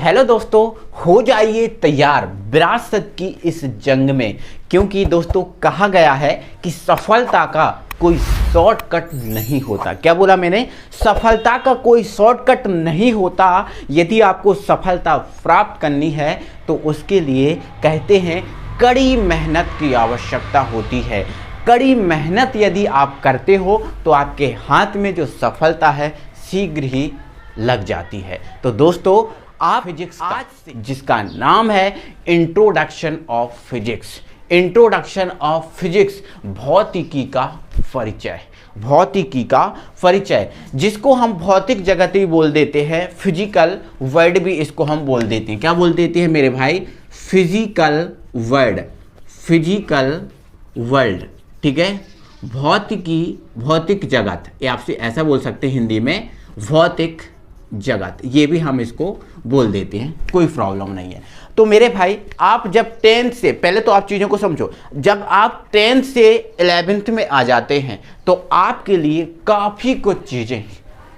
Hello दोस्तों, हो जाइए तैयार विरासत की इस जंग में, क्योंकि दोस्तों कहा गया है कि सफलता का कोई शॉर्टकट नहीं होता। क्या बोला मैंने? सफलता का कोई शॉर्टकट नहीं होता। यदि आपको सफलता प्राप्त करनी है तो उसके लिए कहते हैं कड़ी मेहनत की आवश्यकता होती है। कड़ी मेहनत यदि आप करते हो तो आपके हाथ में जो सफलता है शीघ्र ही लग जाती है। तो दोस्तों आप फिजिक्स आज से जिसका नाम है introduction of physics, introduction of physics, भौतिकी का परिचय, भौतिकी का परिचय, जिसको हम भौतिक जगत ही बोल देते हैं, फिजिकल वर्ड भी इसको हम बोल देते हैं। क्या बोल देते हैं मेरे भाई? फिजिकल वर्ड, फिजिकल वर्ल्ड, ठीक है। भौतिकी, भौतिक जगत, ये आपसे ऐसा बोल सकते हैं हिंदी में, भौतिक जगत, ये भी हम इसको बोल देते हैं, कोई प्रॉब्लम नहीं है। तो मेरे भाई आप जब 10th से, पहले तो आप चीज़ों को समझो, जब आप 10th से 11th में आ जाते हैं तो आपके लिए काफ़ी कुछ चीज़ें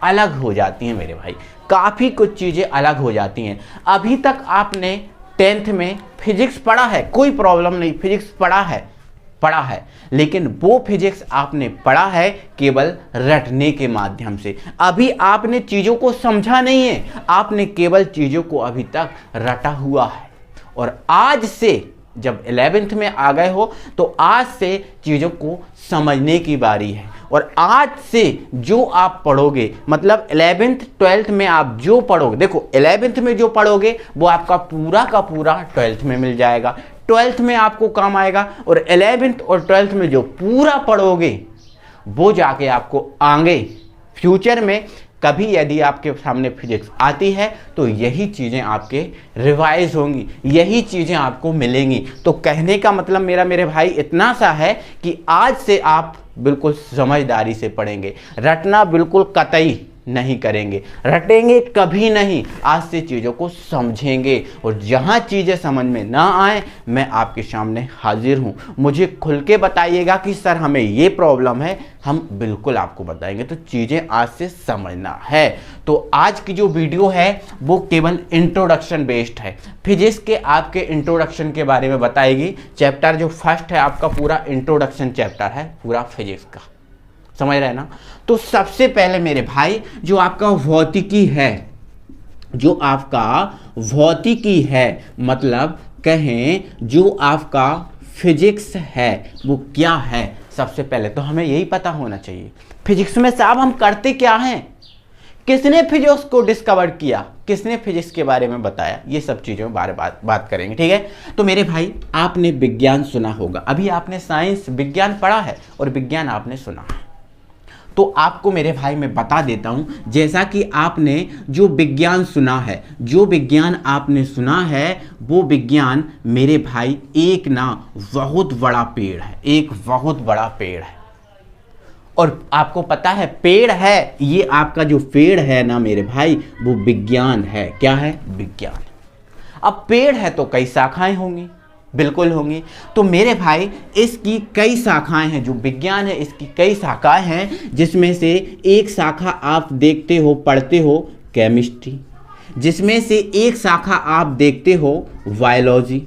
अलग हो जाती हैं मेरे भाई, काफ़ी कुछ चीज़ें अलग हो जाती हैं। अभी तक आपने 10th में फिजिक्स पढ़ा है, कोई प्रॉब्लम नहीं, फिजिक्स पढ़ा है, लेकिन वो फिजिक्स आपने पढ़ा है केवल रटने के माध्यम से। अभी आपने चीज़ों को समझा नहीं है, आपने केवल चीज़ों को अभी तक रटा हुआ है। और आज से जब 11th में आ गए हो तो आज से चीज़ों को समझने की बारी है। और आज से जो आप पढ़ोगे, मतलब 11th 12th में आप जो पढ़ोगे, देखो 11th में जो पढ़ोगे वो आपका पूरा का पूरा 12th में मिल जाएगा, 12th में आपको काम आएगा। और 11th और 12th में जो पूरा पढ़ोगे वो जाके आपको आगे फ्यूचर में कभी यदि आपके सामने फिजिक्स आती है तो यही चीज़ें आपके रिवाइज होंगी, यही चीज़ें आपको मिलेंगी। तो कहने का मतलब मेरा मेरे भाई इतना सा है कि आज से आप बिल्कुल समझदारी से पढ़ेंगे, रटना बिल्कुल कतई नहीं करेंगे, रटेंगे कभी नहीं, आज से चीज़ों को समझेंगे। और जहाँ चीज़ें समझ में ना आए मैं आपके सामने हाजिर हूँ, मुझे खुल के बताइएगा कि सर हमें ये प्रॉब्लम है, हम बिल्कुल आपको बताएंगे। तो चीज़ें आज से समझना है। तो आज की जो वीडियो है वो केवल इंट्रोडक्शन बेस्ड है, फिजिक्स के आपके इंट्रोडक्शन के बारे में बताएगी। चैप्टर जो फर्स्ट है आपका पूरा इंट्रोडक्शन चैप्टर है पूरा फिजिक्स का, समझ रहे हैं ना। तो सबसे पहले मेरे भाई जो आपका भौतिकी है, जो आपका भौतिकी है, मतलब कहें जो आपका फिजिक्स है वो क्या है, सबसे पहले तो हमें यही पता होना चाहिए फिजिक्स में साहब हम करते क्या हैं, किसने फिजिक्स को डिस्कवर किया, किसने फिजिक्स के बारे में बताया, ये सब चीज़ों बारे बात करेंगे, ठीक है। तो मेरे भाई आपने विज्ञान सुना होगा, अभी आपने साइंस विज्ञान पढ़ा है और विज्ञान आपने सुना है। तो आपको मेरे भाई मैं बता देता हूं, जैसा कि आपने जो विज्ञान सुना है, जो विज्ञान आपने सुना है वो विज्ञान मेरे भाई एक ना बहुत बड़ा पेड़ है, एक बहुत बड़ा पेड़ है। और आपको पता है पेड़ है, ये आपका जो पेड़ है ना मेरे भाई वो विज्ञान है। क्या है? विज्ञान। अब पेड़ है तो कई शाखाएं होंगी, बिल्कुल होंगी। तो मेरे भाई इसकी कई शाखाएं हैं, जो विज्ञान है इसकी कई शाखाएं हैं, जिसमें से एक शाखा आप देखते हो, पढ़ते हो केमिस्ट्री, जिसमें से एक शाखा आप देखते हो बायोलॉजी,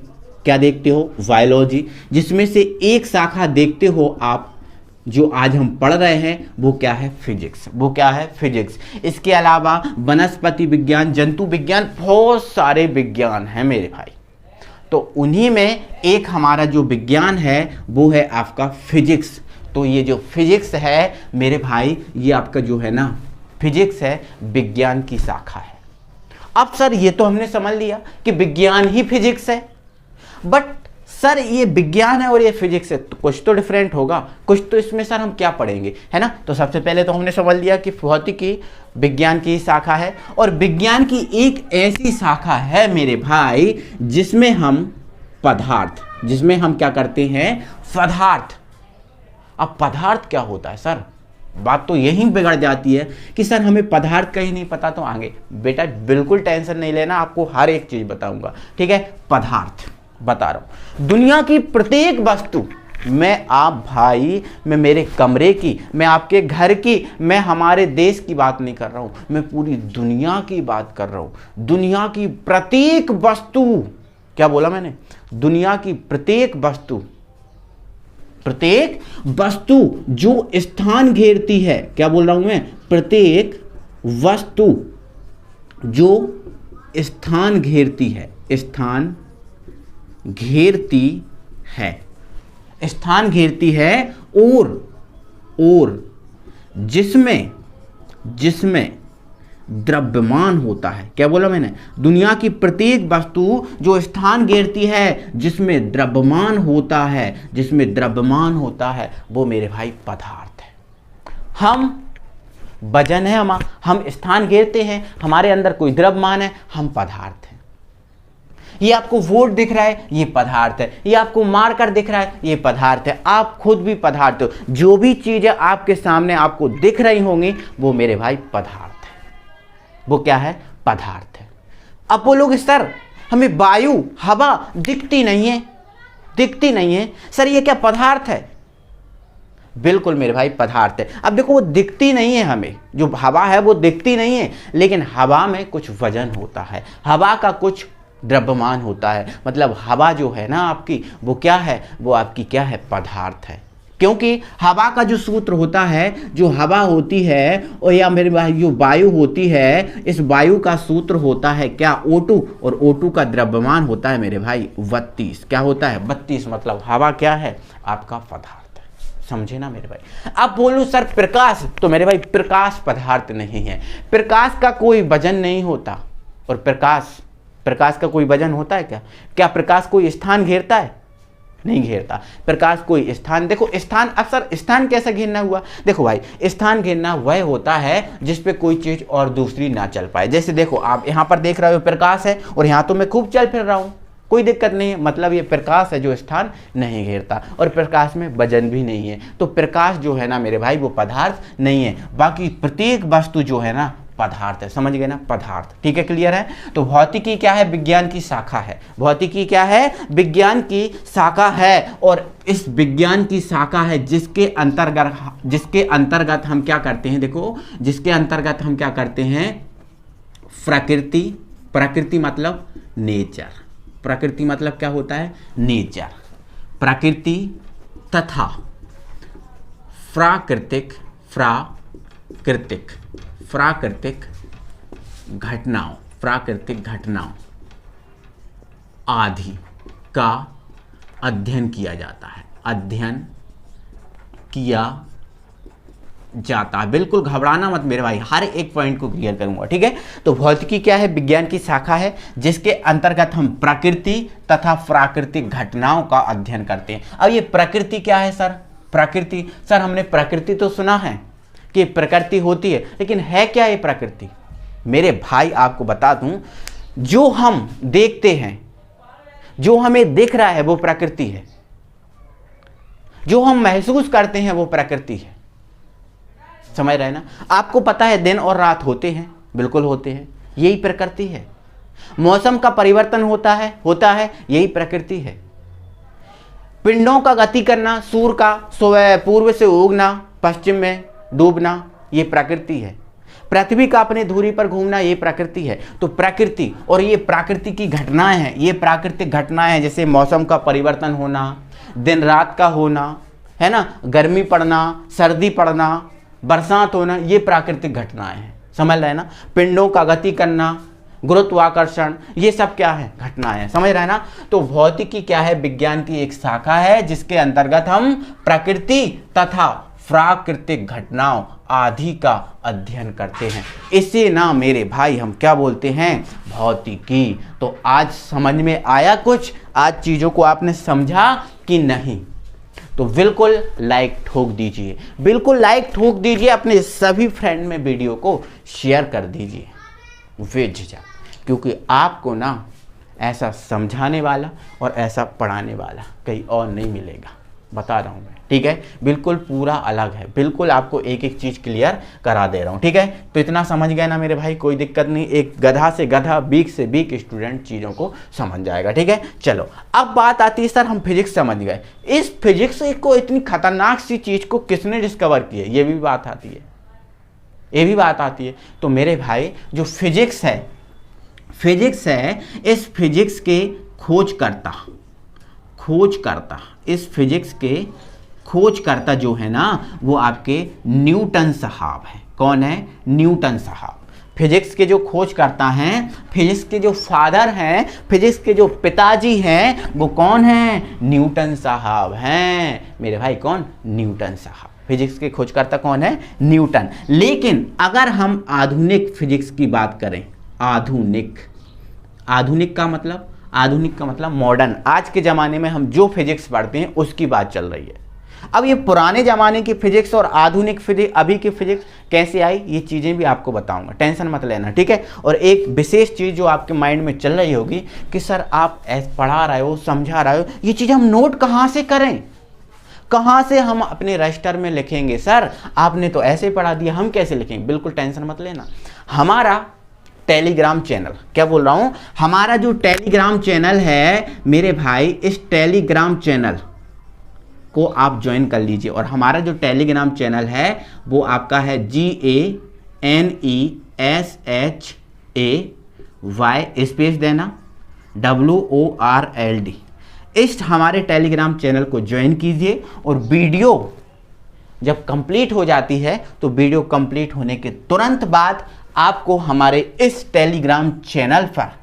क्या देखते हो? बायोलॉजी। जिसमें से एक शाखा देखते हो आप, जो आज हम पढ़ रहे हैं वो क्या है? फिजिक्स। वो क्या है? फिजिक्स। इसके अलावा वनस्पति विज्ञान, जंतु विज्ञान, बहुत सारे विज्ञान हैं मेरे भाई। तो उन्हीं में एक हमारा जो विज्ञान है वो है आपका फिजिक्स। तो ये जो फिजिक्स है मेरे भाई, ये आपका जो है ना फिजिक्स है, विज्ञान की शाखा है। अब सर ये तो हमने समझ लिया कि विज्ञान ही फिजिक्स है, बट सर ये विज्ञान है और ये फिजिक्स है तो कुछ तो डिफरेंट होगा, कुछ तो इसमें सर हम क्या पढ़ेंगे, है ना। तो सबसे पहले तो हमने समझ लिया कि भौतिकी विज्ञान की शाखा है, और विज्ञान की एक ऐसी शाखा है मेरे भाई जिसमें हम पदार्थ, जिसमें हम क्या करते हैं? पदार्थ। अब पदार्थ क्या होता है सर? बात तो यहीं बिगड़ जाती है कि सर हमें पदार्थ का ही नहीं पता। तो आगे बेटा बिल्कुल टेंशन नहीं लेना, आपको हर एक चीज बताऊंगा, ठीक है। पदार्थ बता रहा हूं, दुनिया की प्रत्येक वस्तु, मैं आप भाई, मैं मेरे कमरे की, मैं आपके घर की, मैं हमारे देश की बात नहीं कर रहा हूं, मैं पूरी दुनिया की बात कर रहा हूं। दुनिया की प्रत्येक वस्तु, क्या बोला मैंने, दुनिया की प्रत्येक वस्तु, प्रत्येक वस्तु जो स्थान घेरती है, क्या बोल रहा हूं मैं, प्रत्येक वस्तु जो स्थान घेरती है, स्थान घेरती है, स्थान घेरती है, और जिसमें द्रव्यमान होता है, क्या बोला मैंने, दुनिया की प्रत्येक वस्तु जो स्थान घेरती है जिसमें द्रव्यमान होता है, जिसमें द्रव्यमान होता है, वो मेरे भाई पदार्थ है। हम वजन है, हम स्थान घेरते हैं, हमारे अंदर कोई द्रव्यमान है, हम पदार्थ हैं। ये आपको वोट दिख रहा है, ये पदार्थ है, ये आपको मार्कर दिख रहा है, ये पदार्थ है, आप खुद भी पदार्थ हो। जो भी चीजें आपके सामने आपको दिख रही होंगी वो मेरे भाई पदार्थ है, वो क्या है, पदार्थ है। अब बोलोगे सर हमें वायु, हवा दिखती नहीं है, दिखती नहीं है सर, ये क्या पदार्थ है? बिल्कुल मेरे भाई पदार्थ है। अब देखो वो दिखती नहीं है, हमें जो हवा है वो दिखती नहीं है, लेकिन हवा में कुछ वजन होता है, हवा का कुछ द्रव्यमान होता है, मतलब हवा जो है ना आपकी, वो क्या है, वो आपकी क्या है, पदार्थ है। क्योंकि हवा का जो सूत्र होता है, जो हवा होती है और या मेरे भाई जो वायु होती है, इस वायु का सूत्र होता है क्या, O2, और O2 का द्रव्यमान होता है मेरे भाई 32। क्या होता है, 32, मतलब हवा क्या है, आपका पदार्थ है। समझे ना मेरे भाई। अब बोलूं सर प्रकाश, तो मेरे भाई प्रकाश पदार्थ नहीं है, प्रकाश का कोई वजन नहीं होता। और प्रकाश का कोई वजन होता है क्या? क्या प्रकाश कोई स्थान घेरता है? नहीं घेरता। प्रकाश कोई स्थान, देखो स्थान, अक्सर स्थान कैसा घेरना हुआ, देखो भाई स्थान घेरना वह होता है जिस पे कोई चीज और दूसरी ना चल पाए। जैसे देखो आप यहाँ पर देख रहे हो प्रकाश है और यहाँ तो मैं खूब चल फिर रहा हूँ, कोई दिक्कत नहीं है, मतलब ये प्रकाश है जो स्थान नहीं घेरता, और प्रकाश में वजन भी नहीं है। तो प्रकाश जो है ना मेरे भाई वो पदार्थ नहीं है, बाकी प्रत्येक वस्तु जो है ना पदार्थ है। समझ गए ना, पदार्थ। ठीक है, क्लियर है। तो भौतिकी क्या है, विज्ञान की शाखा है। भौतिकी क्या है, विज्ञान की शाखा है, और इस विज्ञान की शाखा है जिसके अंतर्गत हम क्या करते हैं, देखो जिसके अंतर्गत हम क्या करते हैं, प्रकृति मतलब नेचर, प्रकृति मतलब क्या होता है, नेचर, प्रकृति तथा प्राकृतिक घटनाओं आदि का अध्ययन किया जाता है, अध्ययन किया जाता है। बिल्कुल घबराना मत मेरे भाई, हर एक पॉइंट को क्लियर करूंगा, ठीक है। तो भौतिकी क्या है, विज्ञान की शाखा है जिसके अंतर्गत हम प्रकृति तथा प्राकृतिक घटनाओं का अध्ययन करते हैं। अब ये प्रकृति क्या है सर, प्रकृति, सर हमने प्रकृति तो सुना है कि प्रकृति होती है, लेकिन है क्या ये प्रकृति? मेरे भाई आपको बता दूं, जो हम देखते हैं, जो हमें दिख रहा है वो प्रकृति है, जो हम महसूस करते हैं वो प्रकृति है। समझ रहे ना। आपको पता है दिन और रात होते हैं, बिल्कुल होते हैं, यही प्रकृति है। मौसम का परिवर्तन होता है, यही प्रकृति है। पिंडों का गति करना, सूर्य का पूर्व से उगना, पश्चिम में डूबना, ये प्रकृति है। पृथ्वी का अपने धुरी पर घूमना, ये प्रकृति है। तो प्रकृति और ये प्रकृति की घटनाएं हैं, ये प्राकृतिक घटनाएं हैं, जैसे मौसम का परिवर्तन होना, दिन रात का होना, है ना, गर्मी पड़ना, सर्दी पड़ना, बरसात होना, ये प्राकृतिक घटनाएं हैं। समझ रहे हैं ना। पिंडों का गति करना, गुरुत्वाकर्षण, ये सब क्या है, घटनाएं हैं। समझ रहे हैं ना। तो भौतिकी क्या है, विज्ञान की एक शाखा है जिसके अंतर्गत हम प्रकृति तथा प्राकृतिक घटनाओं आदि का अध्ययन करते हैं। इसे ना मेरे भाई हम क्या बोलते हैं, भौतिकी। तो आज समझ में आया कुछ, आज चीज़ों को आपने समझा कि नहीं? तो बिल्कुल लाइक ठोक दीजिए, बिल्कुल लाइक ठोक दीजिए, अपने सभी फ्रेंड में वीडियो को शेयर कर दीजिए बेझिझक, क्योंकि आपको ना ऐसा समझाने वाला और ऐसा पढ़ाने वाला कहीं और नहीं मिलेगा, बता रहा हूँ मैं। ठीक है, बिल्कुल पूरा अलग है, बिल्कुल आपको एक एक चीज क्लियर करा दे रहा हूं। ठीक है, तो इतना समझ गए ना मेरे भाई, कोई दिक्कत नहीं, एक गधा से गधा, बीक से बीक स्टूडेंट चीजों को समझ जाएगा। ठीक है, चलो अब बात आती है सर हम फिजिक्स समझ गए, इस फिजिक्स को इतनी खतरनाक सी चीज को किसने डिस्कवर की है, ये भी बात आती है, ये भी बात आती है। तो मेरे भाई जो फिजिक्स है इस फिजिक्स के इस फिजिक्स के खोजकर्ता जो है ना वो आपके न्यूटन साहब हैं। कौन है? न्यूटन साहब। फिजिक्स के जो खोजकर्ता हैं, फिजिक्स के जो फादर हैं, फिजिक्स के जो पिताजी हैं, वो कौन हैं? न्यूटन साहब हैं मेरे भाई। कौन? न्यूटन साहब। फिजिक्स के खोजकर्ता कौन है? न्यूटन। लेकिन अगर हम आधुनिक फिजिक्स की बात करें, आधुनिक का मतलब मॉडर्न, आज के ज़माने में हम जो फिजिक्स पढ़ते हैं उसकी बात चल रही है। अब ये पुराने ज़माने की फिजिक्स और आधुनिक फिजिक्स, अभी की फिजिक्स कैसे आई, ये चीज़ें भी आपको बताऊंगा, टेंशन मत लेना। ठीक है, और एक विशेष चीज़ जो आपके माइंड में चल रही होगी कि सर आप ऐसे पढ़ा रहे हो, समझा रहे हो, ये चीज़ हम नोट कहाँ से करें, कहाँ से हम अपने रजिस्टर में लिखेंगे? सर आपने तो ऐसे पढ़ा दिया, हम कैसे लिखेंगे? बिल्कुल टेंशन मत लेना। हमारा टेलीग्राम चैनल, क्या बोल रहा हूँ, हमारा जो टेलीग्राम चैनल है मेरे भाई, इस टेलीग्राम चैनल को आप ज्वाइन कर लीजिए। और हमारा जो टेलीग्राम चैनल है वो आपका है GANESHAY स्पेस देना WORLD। इस हमारे टेलीग्राम चैनल को ज्वाइन कीजिए और वीडियो जब कंप्लीट हो जाती है तो वीडियो कंप्लीट होने के तुरंत बाद आपको हमारे इस टेलीग्राम चैनल पर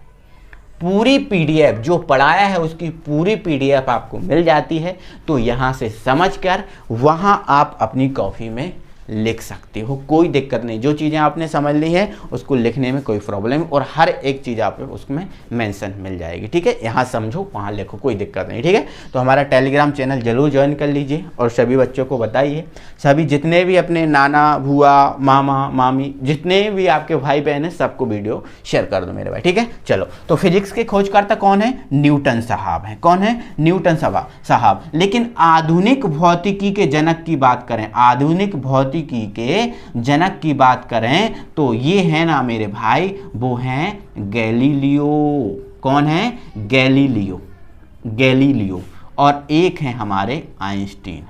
पूरी पीडीएफ जो पढ़ाया है उसकी पूरी पीडीएफ आपको मिल जाती है। तो यहाँ से समझकर वहाँ आप अपनी कॉपी में लिख सकते हो, कोई दिक्कत नहीं। जो चीज़ें आपने समझ ली है उसको लिखने में कोई प्रॉब्लम, और हर एक चीज़ आपको उसमें मेंशन मिल जाएगी। ठीक है, यहाँ समझो वहाँ लिखो, कोई दिक्कत नहीं। ठीक है, तो हमारा टेलीग्राम चैनल जरूर ज्वाइन कर लीजिए और सभी बच्चों को बताइए, सभी जितने भी अपने नाना, भुआ, मामा, मामी, जितने भी आपके भाई बहन हैं सबको वीडियो शेयर कर दो मेरे भाई। ठीक है, चलो, तो फिजिक्स के खोजकर्ता कौन है? न्यूटन साहब हैं। कौन है? न्यूटन साहब। लेकिन आधुनिक भौतिकी के जनक की बात करें, आधुनिक भौतिकी के जनक की बात करें तो ये है ना मेरे भाई, वो हैं गैलीलियो। कौन है? गैलीलियो। और एक है हमारे आइंस्टीन।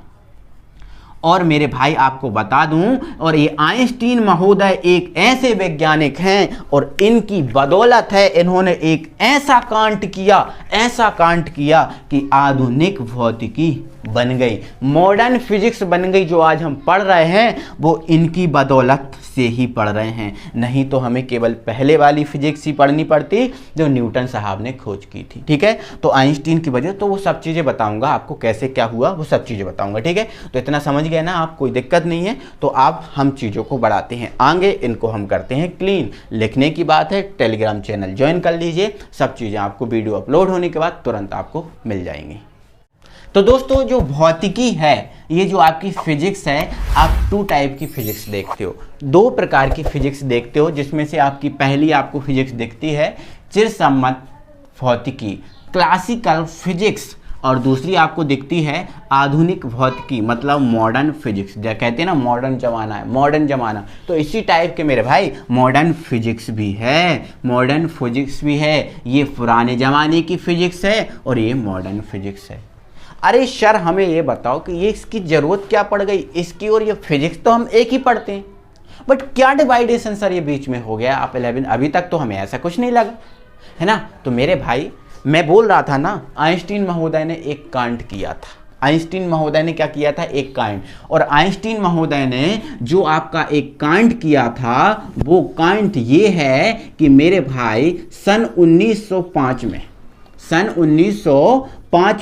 और मेरे भाई आपको बता दूं, और ये आइंस्टीन महोदय एक ऐसे वैज्ञानिक हैं और इनकी बदौलत है इन्होंने एक ऐसा कांड किया कि आधुनिक भौतिकी बन गई, मॉडर्न फिजिक्स बन गई। जो आज हम पढ़ रहे हैं वो इनकी बदौलत से ही पढ़ रहे हैं, नहीं तो हमें केवल पहले वाली फिजिक्स ही पढ़नी पड़ती जो न्यूटन साहब ने खोज की थी। ठीक है, तो आइंस्टीन की वजह, तो वो सब चीज़ें बताऊंगा आपको, कैसे क्या हुआ वो सब चीज़ें बताऊंगा। ठीक है, तो इतना समझ गए ना आप, कोई दिक्कत नहीं है। तो आप हम चीज़ों को बढ़ाते हैं आगे, इनको हम करते हैं क्लीन। लिखने की बात है, टेलीग्राम चैनल ज्वाइन कर लीजिए, सब चीज़ें आपको वीडियो अपलोड होने के बाद तुरंत आपको मिल जाएंगी। तो दोस्तों जो भौतिकी है, ये जो आपकी फिजिक्स है, आप 2 टाइप की फिजिक्स देखते हो, 2 प्रकार की फिजिक्स देखते हो, जिसमें से आपकी पहली आपको फिजिक्स दिखती है चिरसम्मत भौतिकी, क्लासिकल फिजिक्स, और दूसरी आपको दिखती है आधुनिक भौतिकी, मतलब मॉडर्न फिजिक्स। कहते हैं ना मॉडर्न जमाना, तो इसी टाइप के मेरे भाई मॉडर्न फिजिक्स भी है, ये पुराने जमाने की फिजिक्स है और ये मॉडर्न फिजिक्स है। अरे सर हमें ये बताओ कि ये इसकी ज़रूरत क्या पड़ गई, इसकी और ये फिजिक्स तो हम एक ही पढ़ते हैं, बट क्या डिवाइडेशन सर ये बीच में हो गया? आप 11 अभी तक तो हमें ऐसा कुछ नहीं लगा है ना। तो मेरे भाई मैं बोल रहा था ना, आइंस्टीन महोदय ने एक कांड किया था। आइंस्टीन महोदय ने क्या किया था? एक कांड। और आइंस्टीन महोदय ने जो आपका एक कांड किया था, वो कांड ये है कि मेरे भाई सन 1905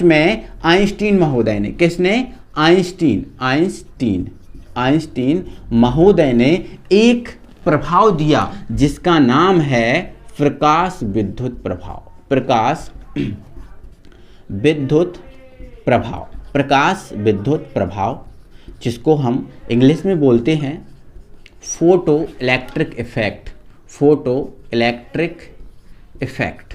में आइंस्टीन महोदय ने, किसने? आइंस्टीन महोदय ने एक प्रभाव दिया जिसका नाम है प्रकाश विद्युत प्रभाव, जिसको हम इंग्लिश में बोलते हैं फोटो इलेक्ट्रिक इफेक्ट।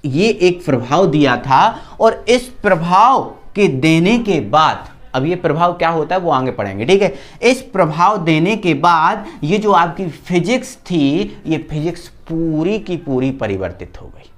ये एक प्रभाव दिया था, और इस प्रभाव के देने के बाद अब ये प्रभाव क्या होता है वो आगे पढ़ेंगे, ठीक है। इस प्रभाव देने के बाद ये जो आपकी फिजिक्स थी, ये फिजिक्स पूरी की पूरी परिवर्तित हो गई,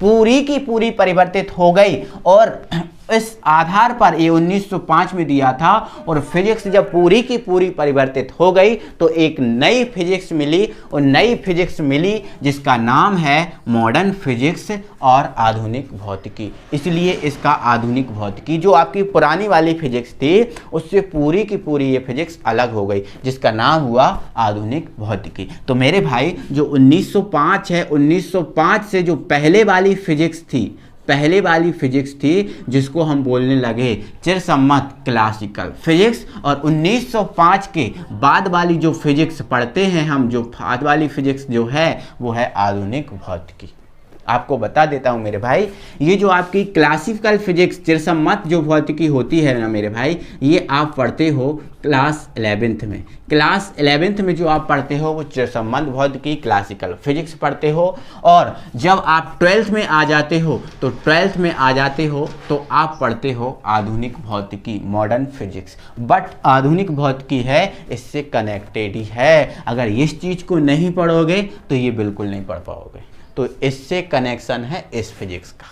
पूरी की पूरी परिवर्तित हो गई। और इस आधार पर ये 1905 में दिया था, और फिजिक्स जब पूरी की पूरी परिवर्तित हो गई तो एक नई फिजिक्स मिली, और नई फिजिक्स मिली जिसका नाम है मॉडर्न फिजिक्स और आधुनिक भौतिकी। इसलिए इसका आधुनिक भौतिकी, जो आपकी पुरानी वाली फिजिक्स थी उससे पूरी की पूरी ये फिजिक्स अलग हो गई, जिसका नाम हुआ आधुनिक भौतिकी। तो मेरे भाई जो 1905 है, 1905 से जो पहले वाली फिजिक्स थी, पहले वाली फिजिक्स थी जिसको हम बोलने लगे चिरसम्मत क्लासिकल फिजिक्स, और 1905 के बाद वाली जो फिजिक्स पढ़ते हैं हम, जो बाद वाली फिजिक्स जो है वो है आधुनिक भौतिकी। आपको बता देता हूं मेरे भाई, ये जो आपकी क्लासिकल फिजिक्स चिरसम्मत जो भौतिकी होती है ना मेरे भाई, ये आप पढ़ते हो क्लास 11th में। क्लास 11th में जो आप पढ़ते हो वो चिरसम्मत भौतिकी क्लासिकल फिजिक्स पढ़ते हो, और जब आप 12th में आ जाते हो तो 12th में आ जाते हो तो आप पढ़ते हो आधुनिक भौतिकी मॉडर्न फिजिक्स। बट आधुनिक भौतिकी है इससे कनेक्टेड ही है, अगर इस चीज़ को नहीं पढ़ोगे तो ये बिल्कुल नहीं पढ़ पाओगे। तो इससे कनेक्शन है इस फिजिक्स का।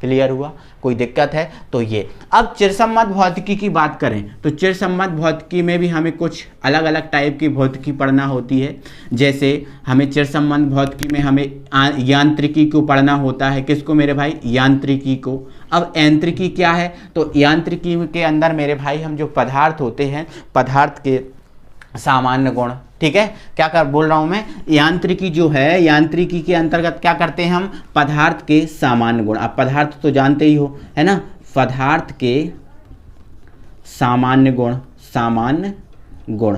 क्लियर हुआ? कोई दिक्कत है तो ये। अब चिरसम्मत भौतिकी की बात करें तो चिरसम्मत भौतिकी में भी हमें कुछ अलग अलग टाइप की भौतिकी पढ़ना होती है। जैसे हमें चिरसम्मत भौतिकी में हमें यांत्रिकी को पढ़ना होता है। किसको मेरे भाई? यांत्रिकी को। अब यांत्रिकी क्या है? तो यांत्रिकी के अंदर मेरे भाई हम जो पदार्थ होते हैं, पदार्थ के सामान्य गुण, ठीक है, क्या कर बोल रहा हूं मैं, यांत्रिकी जो है, यांत्रिकी के अंतर्गत क्या करते हैं हम? पदार्थ के सामान्य गुण। आप पदार्थ तो जानते ही हो, है ना, पदार्थ के सामान्य गुण, सामान्य गुण,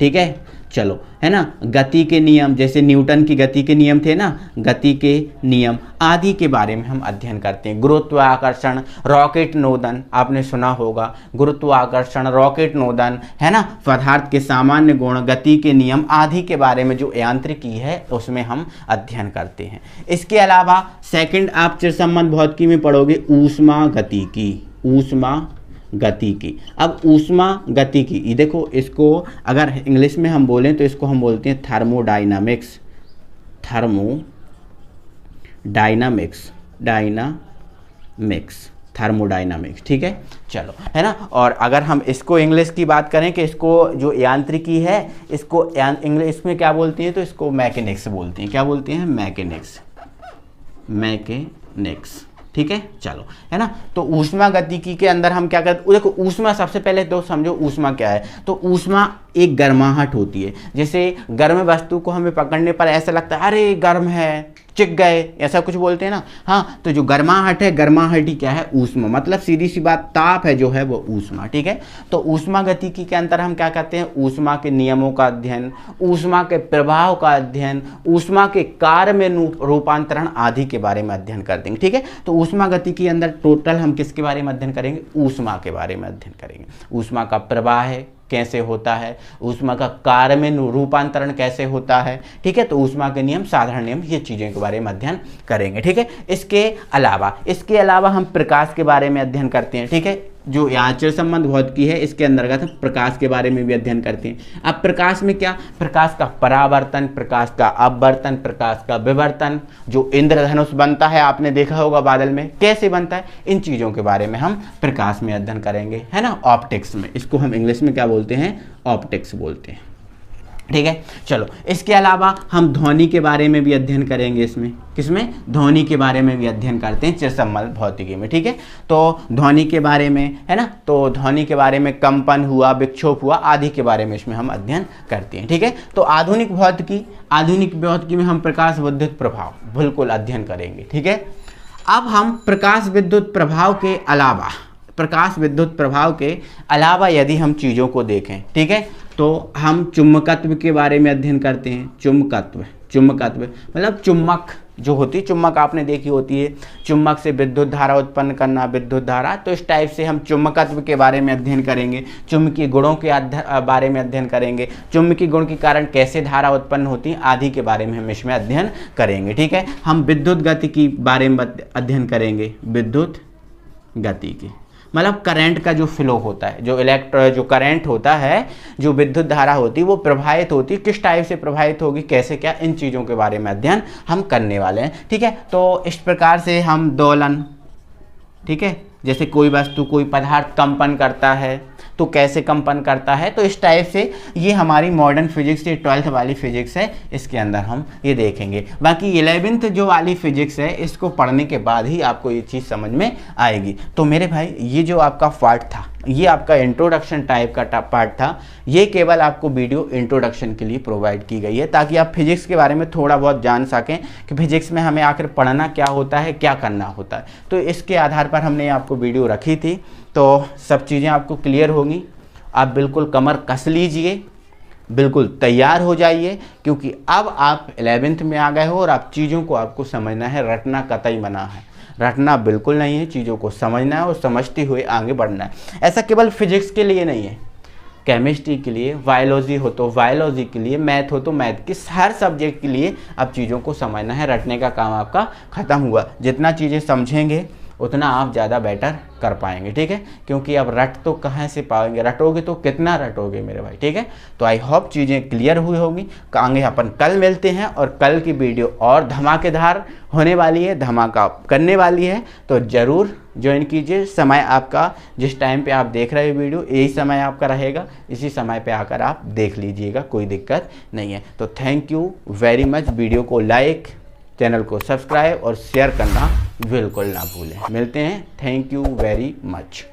ठीक है। चलो, है ना, गति के नियम, जैसे न्यूटन की गति के नियम थे ना, गति के नियम आदि के बारे में हम अध्ययन करते हैं। गुरुत्वाकर्षण, रॉकेट नोदन, आपने सुना होगा, गुरुत्वाकर्षण, रॉकेट नोदन, है ना, पदार्थ के सामान्य गुण, गति के नियम आदि के बारे में जो यांत्रिकी है उसमें हम अध्ययन करते हैं। इसके अलावा सेकंड आप चिरसम्मत भौतिकी में पढ़ोगे ऊष्मा गतिकी, ऊष्मा गतिकी। अब ऊष्मा गतिकी, ये देखो, इसको अगर इंग्लिश में हम बोलें तो इसको हम बोलते हैं थर्मोडायनामिक्स, थर्मोडायनामिक्स, डायनामिक्स, थर्मोडायनामिक्स, ठीक है। चलो, है ना। और अगर हम इसको इंग्लिश की बात करें कि इसको जो यांत्रिकी है इसको इंग्लिश में क्या बोलती हैं, तो इसको मैकेनिक्स बोलती हैं। क्या बोलती हैं? मैकेनिक्स, मैकेनिक्स, ठीक है। चलो, है ना। तो ऊष्मा गतिकी के अंदर हम क्या करते, देखो ऊष्मा, सबसे पहले तो समझो ऊष्मा क्या है। तो ऊष्मा एक गर्माहट होती है। जैसे गर्म वस्तु को हमें पकड़ने पर ऐसा लगता है अरे गर्म है, चिक गए, ऐसा कुछ बोलते हैं ना। हाँ, तो जो गर्माहट है, गर्माहट ही क्या है? ऊष्मा। मतलब सीधी सी बात, ताप है जो है वो ऊष्मा, ठीक है। तो ऊष्मा गतिकी के अंदर हम क्या करते हैं? ऊष्मा के नियमों का अध्ययन, ऊष्मा के प्रभाव का अध्ययन, ऊष्मा के कार्य में रूपांतरण आदि के बारे में अध्ययन कर देंगे, ठीक है। तो ऊष्मा गतिकी के अंदर टोटल हम किसके बारे में अध्ययन करेंगे? ऊष्मा के बारे में अध्ययन करेंगे। ऊष्मा का प्रवाह है कैसे होता है, ऊष्मा का कार्य में रूपांतरण कैसे होता है, ठीक है। तो ऊष्मा के नियम, साधारण नियम, ये चीज़ों के बारे में अध्ययन करेंगे, ठीक है। इसके अलावा हम प्रकाश के बारे में अध्ययन करते हैं, ठीक है। जो यहाँ चिरसम्मत भौतिकी है इसके अंतर्गत हम प्रकाश के बारे में भी अध्ययन करते हैं। अब प्रकाश में क्या? प्रकाश का परावर्तन, प्रकाश का अपवर्तन, प्रकाश का विवर्तन, जो इंद्रधनुष बनता है आपने देखा होगा बादल में, कैसे बनता है, इन चीज़ों के बारे में हम प्रकाश में अध्ययन करेंगे, है ना, ऑप्टिक्स में। इसको हम इंग्लिश में क्या बोलते हैं? ऑप्टिक्स बोलते हैं, ठीक है। चलो, इसके अलावा हम ध्वनि के बारे में भी अध्ययन करेंगे। इसमें किसमें? ध्वनि के बारे में भी अध्ययन करते हैं चिरसम्मत भौतिकी में, ठीक है। तो ध्वनि के बारे में, है ना, तो ध्वनि के बारे में कंपन हुआ, विक्षोभ हुआ आदि के बारे में इसमें हम अध्ययन करते हैं, ठीक है। तो आधुनिक भौतिकी में हम प्रकाश विद्युत प्रभाव बिल्कुल अध्ययन करेंगे, ठीक है। अब हम प्रकाश विद्युत प्रभाव के अलावा यदि हम चीज़ों को देखें, ठीक है, तो हम चुंबकत्व के बारे में अध्ययन करते हैं। चुंबकत्व मतलब चुम्बक जो होती है, चुम्बक आपने देखी होती है, चुम्बक से विद्युत धारा उत्पन्न करना, विद्युत धारा, तो इस टाइप से हम चुंबकत्व के बारे में अध्ययन करेंगे। चुंबकीय गुणों के बारे में अध्ययन करेंगे। चुंबकीय गुण के कारण कैसे धारा उत्पन्न होती है आदि के बारे में हम इसमें अध्ययन करेंगे, ठीक है। हम विद्युत गति के बारे में अध्ययन करेंगे, विद्युत गति की, मतलब करंट का जो फ्लो होता है, जो करंट होता है, जो विद्युत धारा होती है वो प्रवाहित होती है, किस टाइप से प्रवाहित होगी, कैसे क्या, इन चीज़ों के बारे में अध्ययन हम करने वाले हैं। ठीक है, तो इस प्रकार से हम दोलन, ठीक है, जैसे कोई वस्तु कोई पदार्थ कंपन करता है तो कैसे कंपन करता है, तो इस टाइप से ये हमारी मॉडर्न फिजिक्स, ये 12th वाली फिजिक्स है, इसके अंदर हम ये देखेंगे। बाकी 11th जो वाली फिजिक्स है इसको पढ़ने के बाद ही आपको ये चीज़ समझ में आएगी। तो मेरे भाई ये जो आपका पार्ट था, ये आपका इंट्रोडक्शन टाइप का पार्ट था, ये केवल आपको वीडियो इंट्रोडक्शन के लिए प्रोवाइड की गई है ताकि आप फिजिक्स के बारे में थोड़ा बहुत जान सकें कि फिजिक्स में हमें आखिर पढ़ना क्या होता है, क्या करना होता है। तो इसके आधार पर हमने आपको वीडियो रखी थी, तो सब चीज़ें आपको क्लियर होंगी। आप बिल्कुल कमर कस लीजिए, बिल्कुल तैयार हो जाइए, क्योंकि अब आप 11th में आ गए हो और आप चीज़ों को आपको समझना है, रटना कतई मना है, रटना बिल्कुल नहीं है, चीज़ों को समझना है और समझते हुए आगे बढ़ना है। ऐसा केवल फिजिक्स के लिए नहीं है, केमिस्ट्री के लिए, बायोलॉजी हो तो बायोलॉजी के लिए, मैथ हो तो मैथ के, हर सब्जेक्ट के लिए आप चीज़ों को समझना है। रटने का काम आपका ख़त्म हुआ। जितना चीज़ें समझेंगे उतना आप ज़्यादा बेटर कर पाएंगे, ठीक है, क्योंकि अब रट तो कहाँ से पाएंगे, रटोगे तो कितना रटोगे मेरे भाई, ठीक है। तो आई होप चीज़ें क्लियर हुई होगी। आगे अपन कल मिलते हैं और कल की वीडियो और धमाकेदार होने वाली है, धमाका करने वाली है, तो ज़रूर ज्वाइन कीजिए। समय आपका जिस टाइम पे आप देख रहे हो वीडियो, यही समय आपका रहेगा, इसी समय पे आकर आप देख लीजिएगा, कोई दिक्कत नहीं है। तो thank you very much. Video को लाइक, चैनल को सब्सक्राइब और शेयर करना बिल्कुल ना भूलें। मिलते हैं, थैंक यू वेरी मच।